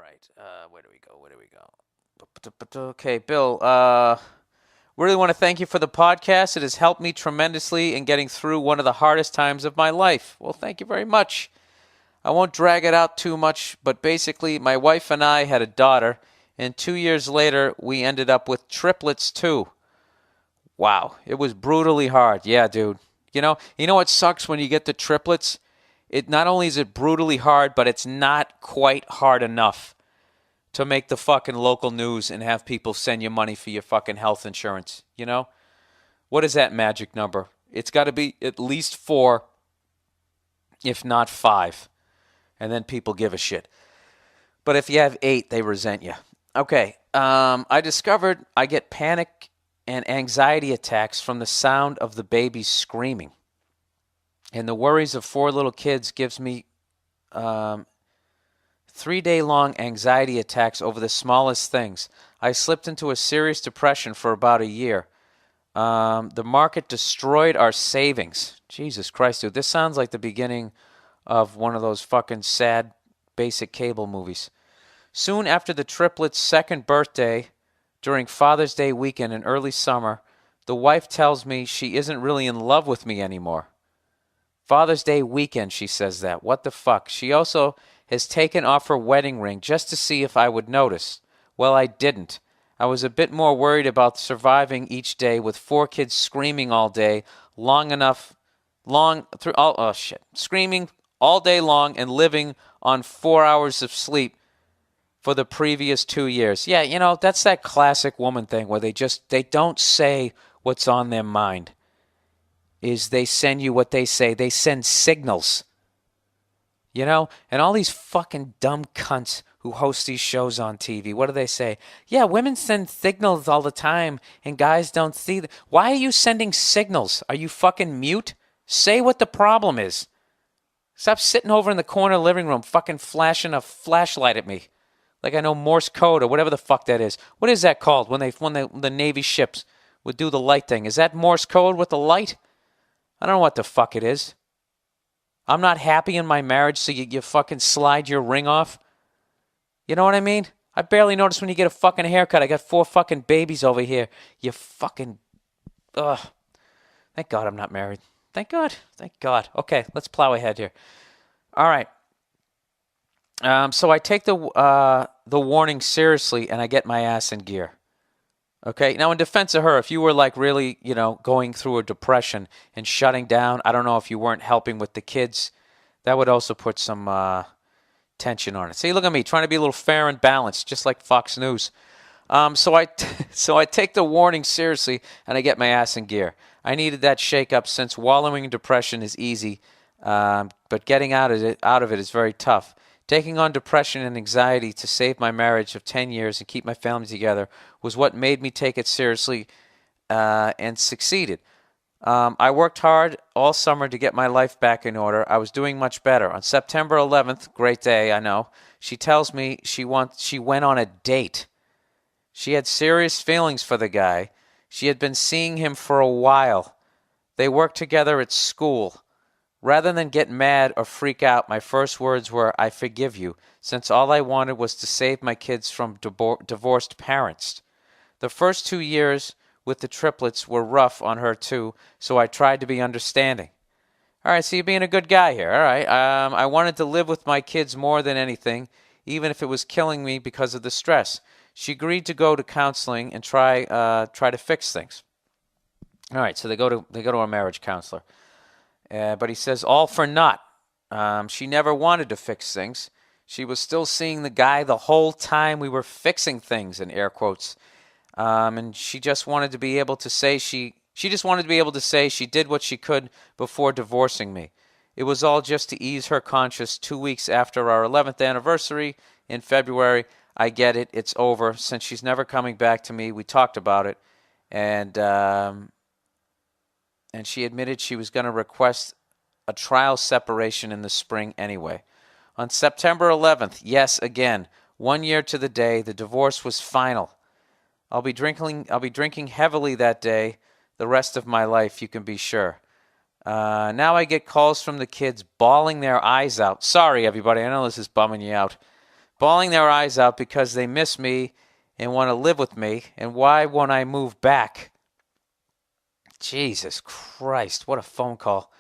right. Where do we go? Where do we go? Okay, Bill. Really want to thank you for the podcast. It has helped me tremendously in getting through one of the hardest times of my life. Well, thank you very much. I won't drag it out too much, but basically, my wife and I had a daughter, and 2 years later, we ended up with triplets too. Wow, it was brutally hard. Yeah, dude. You know what sucks when you get the triplets? It not only is it brutally hard, but it's not quite hard enough to make the fucking local news and have people send you money for your fucking health insurance. You know? What is that magic number? It's got to be at least four, if not five. And then people give a shit. But if you have eight, they resent you. Okay. I discovered I get panic and anxiety attacks from the sound of the baby screaming. And the worries of four little kids gives me 3-day-long anxiety attacks over the smallest things. I slipped into a serious depression for about a year. The market destroyed our savings. Jesus Christ, dude. This sounds like the beginning of one of those fucking sad basic cable movies. Soon after the triplets' second birthday, during Father's Day weekend in early summer, the wife tells me she isn't really in love with me anymore. Father's Day weekend, she says that. What the fuck? She also has taken off her wedding ring just to see if I would notice. Well, I didn't. I was a bit more worried about surviving each day with four kids screaming all day, screaming all day long and living on 4 hours of sleep for the previous 2 years. Yeah, that's that classic woman thing where they don't say what's on their mind. Is they send you what they say. They send signals. And all these fucking dumb cunts who host these shows on TV, what do they say? Yeah, women send signals all the time and guys don't see them. Why are you sending signals? Are you fucking mute? Say what the problem is. Stop sitting over in the corner of the living room fucking flashing a flashlight at me. Like I know Morse code or whatever the fuck that is. What is that called when the Navy ships would do the light thing? Is that Morse code with the light? I don't know what the fuck it is. I'm not happy in my marriage, so you fucking slide your ring off. You know what I mean? I barely notice when you get a fucking haircut. I got 4 fucking babies over here. You fucking... Ugh. Thank God I'm not married. Thank God. Thank God. Okay, let's plow ahead here. All right. So I take the warning seriously, and I get my ass in gear. Okay, now in defense of her, if you were like really, going through a depression and shutting down, I don't know if you weren't helping with the kids, that would also put some tension on it. See, look at me, trying to be a little fair and balanced, just like Fox News. So I take the warning seriously, and I get my ass in gear. I needed that shake-up since wallowing in depression is easy, but getting out of it is very tough. Taking on depression and anxiety to save my marriage of 10 years and keep my family together was what made me take it seriously and succeeded. I worked hard all summer to get my life back in order. I was doing much better. On September 11th, great day, I know, she tells me she went on a date. She had serious feelings for the guy. She had been seeing him for a while. They worked together at school. Rather than get mad or freak out, my first words were, I forgive you, since all I wanted was to save my kids from divorced parents. The first 2 years with the triplets were rough on her too, so I tried to be understanding. All right, so you're being a good guy here. All right, I wanted to live with my kids more than anything, even if it was killing me because of the stress. She agreed to go to counseling and try to fix things. All right, so they go to a marriage counselor. But he says, all for naught. She never wanted to fix things. She was still seeing the guy the whole time we were fixing things, in air quotes. And she just wanted to be able to say she did what she could before divorcing me. It was all just to ease her conscience 2 weeks after our 11th anniversary in February. I get it. It's over. Since she's never coming back to me, we talked about it. And she admitted she was going to request a trial separation in the spring anyway. On September 11th, yes, again, 1 year to the day, the divorce was final. I'll be drinking heavily that day, the rest of my life, you can be sure. Now I get calls from the kids bawling their eyes out. Sorry, everybody, I know this is bumming you out. bawling their eyes out because they miss me and want to live with me, and why won't I move back? Jesus Christ, what a phone call.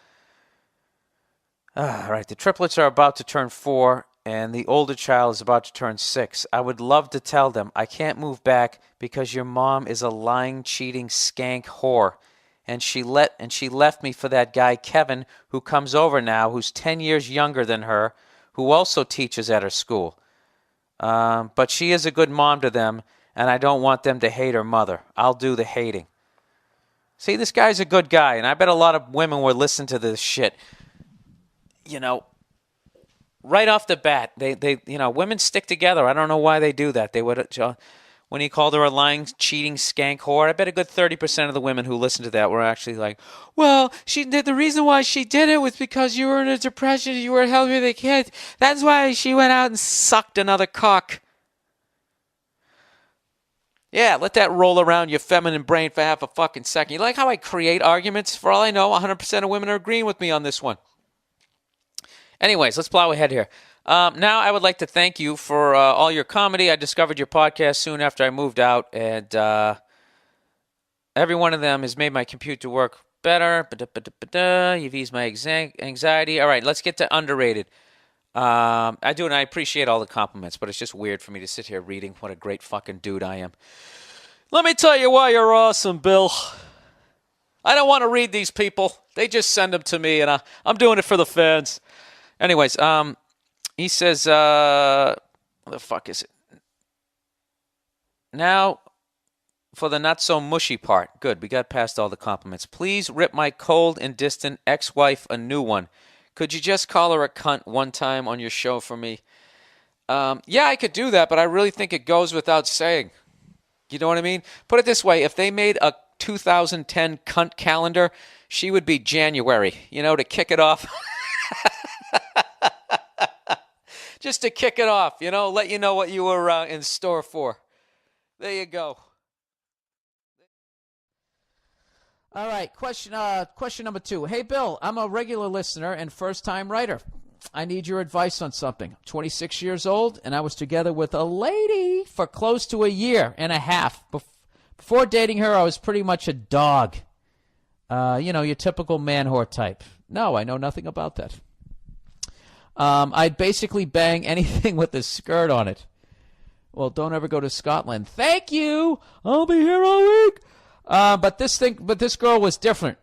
All right, the triplets are about to turn 4, and the older child is about to turn 6. I would love to tell them, I can't move back because your mom is a lying, cheating, skank whore. And she left me for that guy, Kevin, who comes over now, who's 10 years younger than her, who also teaches at her school. But she is a good mom to them, and I don't want them to hate her mother. I'll do the hating. See, this guy's a good guy, and I bet a lot of women will listen to this shit. You know, right off the bat, they women stick together. I don't know why they do that. They would, when he called her a lying, cheating skank whore, I bet a good 30% of the women who listened to that were actually like, well, she did. The reason why she did it was because you were in a depression, you were helping the kids. That's why she went out and sucked another cock. Yeah, let that roll around your feminine brain for half a fucking second. You like how I create arguments? For all I know, 100% of women are agreeing with me on this one. Anyways, let's plow ahead here. Now I would like to thank you for all your comedy. I discovered your podcast soon after I moved out, and every one of them has made my computer work better. You've eased my anxiety. All right, let's get to underrated. I do, and I appreciate all the compliments, but it's just weird for me to sit here reading what a great fucking dude I am. Let me tell you why you're awesome, Bill. I don't want to read these people. They just send them to me, and I'm doing it for the fans. Anyways, he says, what the fuck is it? Now, for the not-so-mushy part. Good, we got past all the compliments. Please rip my cold and distant ex-wife a new one. Could you just call her a cunt one time on your show for me? Yeah, I could do that, but I really think it goes without saying. You know what I mean? Put it this way. If they made a 2010 cunt calendar, she would be January, to kick it off. Just to kick it off, let you know what you were in store for. There you go. All right, question number 2. Hey, Bill, I'm a regular listener and first-time writer. I need your advice on something. I'm 26 years old, and I was together with a lady for close to a year and a half. Before dating her, I was pretty much a dog. Your typical man-whore type. No, I know nothing about that. I'd basically bang anything with a skirt on it. Well, don't ever go to Scotland. Thank you. I'll be here all week. But this girl was different.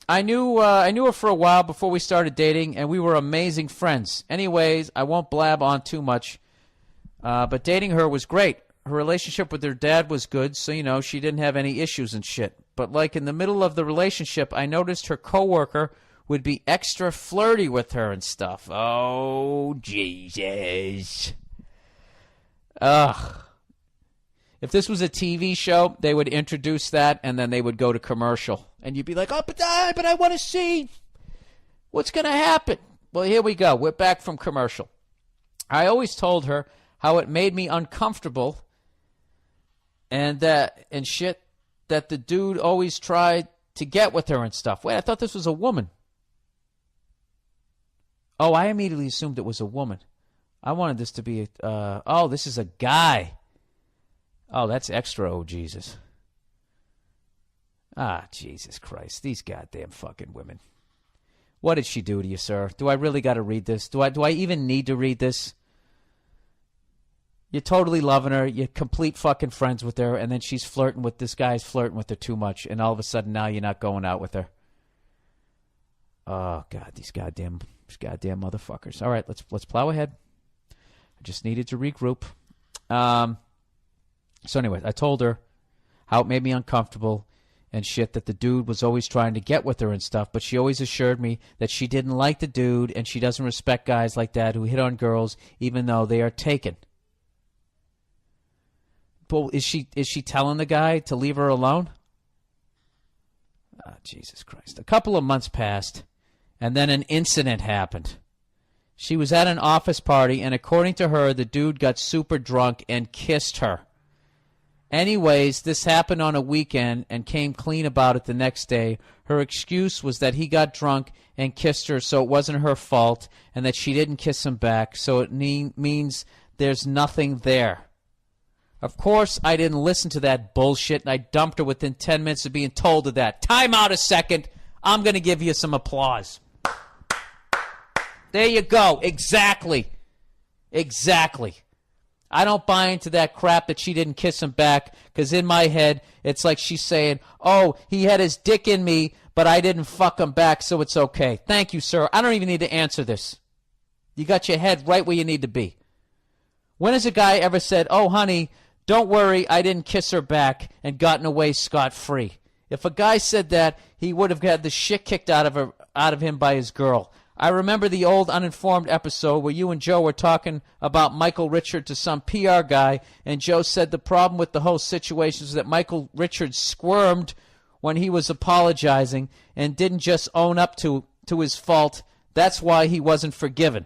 I knew her for a while before we started dating, and we were amazing friends. Anyways, I won't blab on too much. But dating her was great. Her relationship with her dad was good, so she didn't have any issues and shit. But like in the middle of the relationship, I noticed her coworker would be extra flirty with her and stuff. Oh, Jesus. Ugh. If this was a TV show, they would introduce that, and then they would go to commercial. And you'd be like, but I want to see what's going to happen. Well, here we go. We're back from commercial. I always told her how it made me uncomfortable and shit that the dude always tried to get with her and stuff. Wait, I thought this was a woman. Oh, I immediately assumed it was a woman. I wanted this to be this is a guy. Oh, that's extra, oh, Jesus. Ah, Jesus Christ. These goddamn fucking women. What did she do to you, sir? Do I really got to read this? Do I even need to read this? You're totally loving her. You're complete fucking friends with her, and then she's flirting with this guy's flirting with her too much, and all of a sudden now you're not going out with her. Oh, God, these goddamn motherfuckers. All right, let's plow ahead. I just needed to regroup. So anyways, I told her how it made me uncomfortable and shit that the dude was always trying to get with her and stuff, but she always assured me that she didn't like the dude and she doesn't respect guys like that who hit on girls even though they are taken. But is she telling the guy to leave her alone? Oh, Jesus Christ. A couple of months passed, and then an incident happened. She was at an office party, and according to her, the dude got super drunk and kissed her. Anyways, this happened on a weekend and came clean about it the next day. Her excuse was that he got drunk and kissed her, so it wasn't her fault, and that she didn't kiss him back, so it means there's nothing there. Of course, I didn't listen to that bullshit, and I dumped her within 10 minutes of being told of that. Time out a second. I'm going to give you some applause. There you go. Exactly. I don't buy into that crap that she didn't kiss him back, because in my head, it's like she's saying, oh, he had his dick in me, but I didn't fuck him back, so it's okay. Thank you, sir. I don't even need to answer this. You got your head right where you need to be. When has a guy ever said, oh, honey, don't worry, I didn't kiss her back and gotten away scot-free? If a guy said that, he would have had the shit kicked out of him by his girl. I remember the old Uninformed episode where you and Joe were talking about Michael Richard to some PR guy, and Joe said the problem with the whole situation is that Michael Richard squirmed when he was apologizing and didn't just own up to his fault. That's why he wasn't forgiven.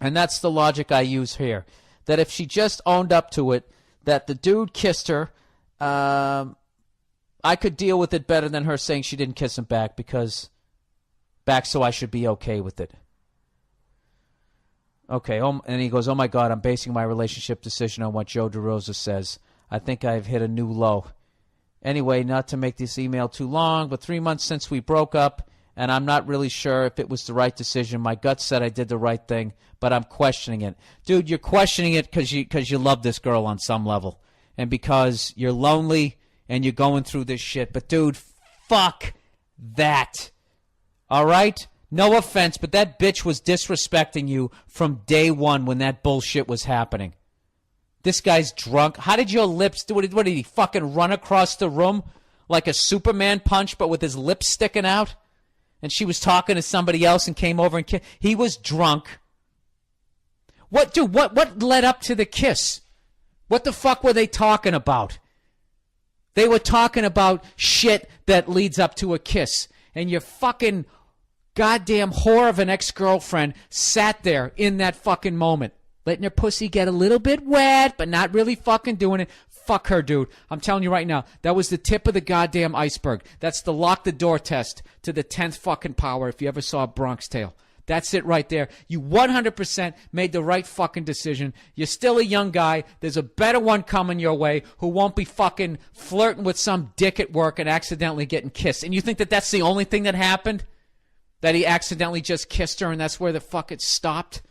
And that's the logic I use here. That if she just owned up to it, that the dude kissed her, I could deal with it better than her saying she didn't kiss him back, so I should be okay with it. Okay, and he goes, oh my God, I'm basing my relationship decision on what Joe DeRosa says. I think I've hit a new low. Anyway, not to make this email too long, but 3 months since we broke up, and I'm not really sure if it was the right decision. My gut said I did the right thing, but I'm questioning it. Dude, you're questioning it because you love this girl on some level, and because you're lonely and you're going through this shit. But, dude, fuck that. All right? No offense, but that bitch was disrespecting you from day one when that bullshit was happening. This guy's drunk. How did your lips do it? What, did he fucking run across the room like a Superman punch but with his lips sticking out? And she was talking to somebody else and came over and kissed. He was drunk. What led up to the kiss? What the fuck were they talking about? They were talking about shit that leads up to a kiss. And your fucking goddamn whore of an ex-girlfriend sat there in that fucking moment, letting her pussy get a little bit wet, but not really fucking doing it. Fuck her, dude. I'm telling you right now, that was the tip of the goddamn iceberg. That's the lock the door test to the 10th fucking power if you ever saw a Bronx Tale. That's it right there. You 100% made the right fucking decision. You're still a young guy. There's a better one coming your way who won't be fucking flirting with some dick at work and accidentally getting kissed. And you think that that's the only thing that happened? That he accidentally just kissed her and that's where the fuck it stopped?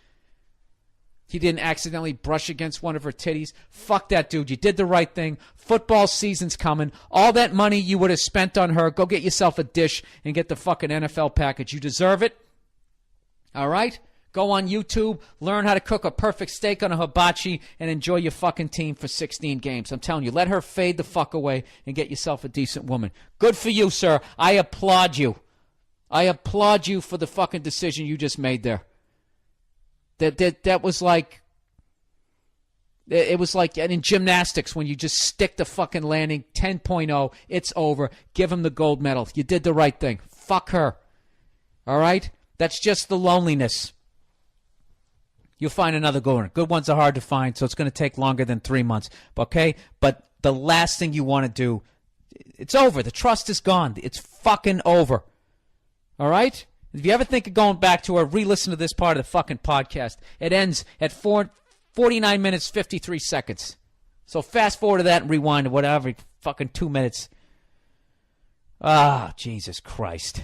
He didn't accidentally brush against one of her titties? Fuck that, dude. You did the right thing. Football season's coming. All that money you would have spent on her, go get yourself a dish and get the fucking NFL package. You deserve it. All right? Go on YouTube, learn how to cook a perfect steak on a hibachi, and enjoy your fucking team for 16 games. I'm telling you, let her fade the fuck away and get yourself a decent woman. Good for you, sir. I applaud you. I applaud you for the fucking decision you just made there. That was like, it was like in gymnastics when you just stick the fucking landing, 10.0, it's over, give him the gold medal. You did the right thing. Fuck her. All right? That's just the loneliness. You'll find another good one. Good ones are hard to find, so it's going to take longer than 3 months. Okay? But the last thing you want to do, it's over. The trust is gone. It's fucking over. All right? If you ever think of going back to or re-listen to this part of the fucking podcast, it ends at 49 minutes, 53 seconds. So fast forward to that and rewind to whatever, fucking 2 minutes. Ah, Jesus Christ.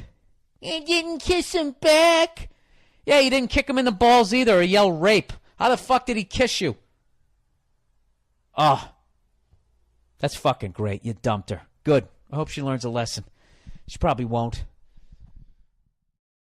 You didn't kiss him back. Yeah, you didn't kick him in the balls either or yell rape. How the fuck did he kiss you? Oh, that's fucking great. You dumped her. Good. I hope she learns a lesson. She probably won't.